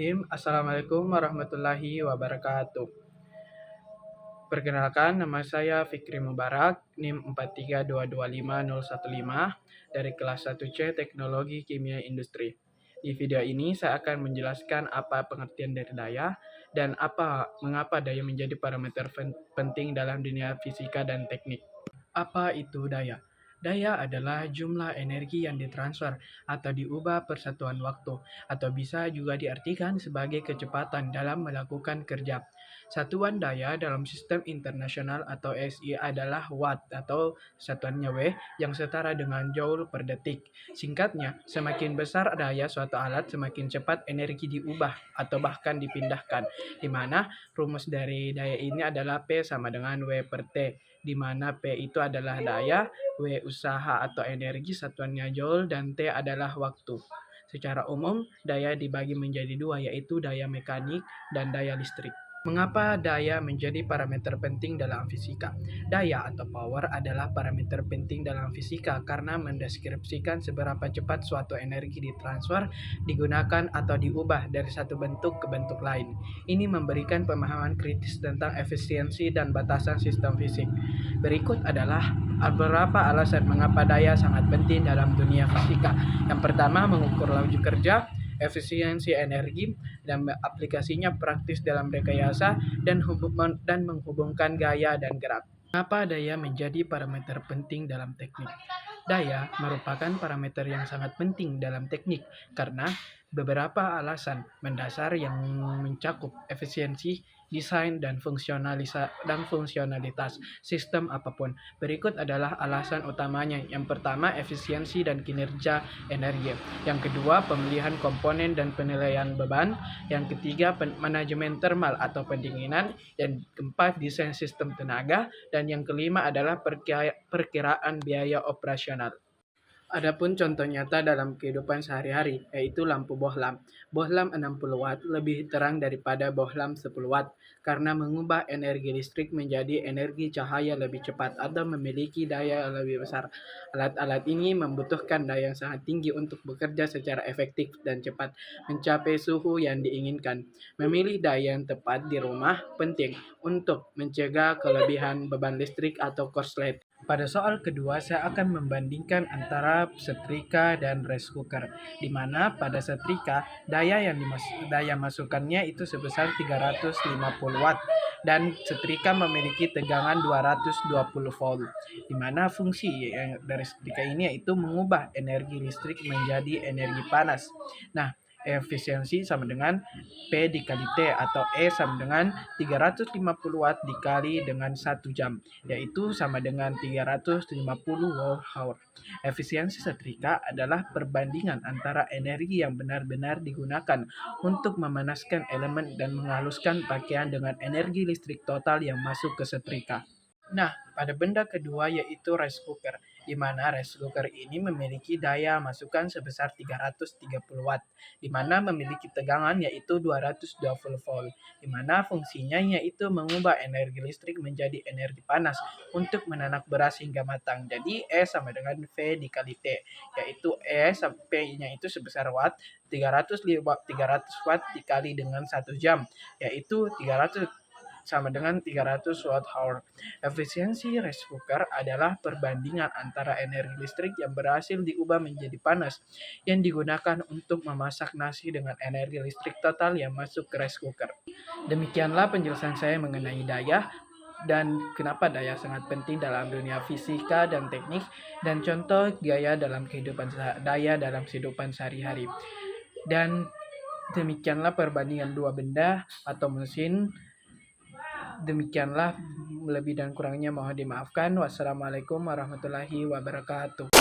Bismillahirrahmanirrahim. Assalamualaikum warahmatullahi wabarakatuh. Perkenalkan, nama saya Fikri Mubarak, NIM 4322515 dari kelas 1C Teknologi Kimia Industri. Di video ini saya akan menjelaskan apa pengertian dari daya dan mengapa daya menjadi parameter penting dalam dunia fisika dan teknik. Apa itu daya? Daya adalah jumlah energi yang ditransfer atau diubah per satuan waktu, atau bisa juga diartikan sebagai kecepatan dalam melakukan kerja. Satuan daya dalam sistem internasional atau SI adalah watt atau satuannya W yang setara dengan joule per detik. Singkatnya, semakin besar daya suatu alat, semakin cepat energi diubah atau bahkan dipindahkan, di mana rumus dari daya ini adalah P sama dengan W per T, di mana P itu adalah daya, W usaha atau energi satuannya joule, dan T adalah waktu. Secara umum, daya dibagi menjadi dua, yaitu daya mekanik dan daya listrik. Mengapa daya menjadi parameter penting dalam fisika? Daya atau power adalah parameter penting dalam fisika karena mendeskripsikan seberapa cepat suatu energi ditransfer, digunakan, atau diubah dari satu bentuk ke bentuk lain. Ini memberikan pemahaman kritis tentang efisiensi dan batasan sistem fisik. Berikut adalah beberapa alasan mengapa daya sangat penting dalam dunia fisika. Yang pertama, mengukur laju kerja, efisiensi energi, dan aplikasinya praktis dalam rekayasa dan menghubungkan gaya dan gerak. Mengapa daya menjadi parameter penting dalam teknik? Daya merupakan parameter yang sangat penting dalam teknik karena beberapa alasan mendasar yang mencakup efisiensi, desain, dan fungsionalitas sistem apapun. Berikut adalah alasan utamanya. Yang pertama, efisiensi dan kinerja energi. Yang kedua, pemilihan komponen dan penilaian beban. Yang ketiga, manajemen termal atau pendinginan. Yang keempat, desain sistem tenaga. Dan yang kelima adalah perkiraan biaya operasional. Adapun contoh nyata dalam kehidupan sehari-hari, yaitu lampu bohlam. Bohlam 60 watt lebih terang daripada bohlam 10 watt karena mengubah energi listrik menjadi energi cahaya lebih cepat atau memiliki daya lebih besar. Alat-alat ini membutuhkan daya yang sangat tinggi untuk bekerja secara efektif dan cepat mencapai suhu yang diinginkan. Memilih daya yang tepat di rumah penting untuk mencegah kelebihan beban listrik atau korslet. Pada soal kedua, saya akan membandingkan antara setrika dan rice cooker, di mana pada setrika daya masukannya itu sebesar 350 watt dan setrika memiliki tegangan 220 volt, di mana fungsi dari setrika ini yaitu mengubah energi listrik menjadi energi panas. Nah, efisiensi sama dengan P dikali T atau E sama dengan 350 watt dikali dengan 1 jam, yaitu sama dengan 350 watt-hour. Efisiensi setrika adalah perbandingan antara energi yang benar-benar digunakan untuk memanaskan elemen dan menghaluskan pakaian dengan energi listrik total yang masuk ke setrika. Nah, pada benda kedua yaitu rice cooker, di mana rice cooker ini memiliki daya masukan sebesar 330 watt, di mana memiliki tegangan yaitu 220 volt, di mana fungsinya yaitu mengubah energi listrik menjadi energi panas untuk menanak beras hingga matang. Jadi E sama dengan V dikali T, yaitu E P-nya itu sebesar watt, 300 watt dikali dengan 1 jam, yaitu 300 sama dengan 300 watt-hour. Efisiensi rice cooker adalah perbandingan antara energi listrik yang berhasil diubah menjadi panas yang digunakan untuk memasak nasi dengan energi listrik total yang masuk ke rice cooker. Demikianlah penjelasan saya mengenai daya dan kenapa daya sangat penting dalam dunia fisika dan teknik, dan contoh daya dalam kehidupan sehari-hari. Dan demikianlah perbandingan dua benda atau mesin. Demikianlah, lebih dan kurangnya mohon dimaafkan. Wassalamualaikum warahmatullahi wabarakatuh.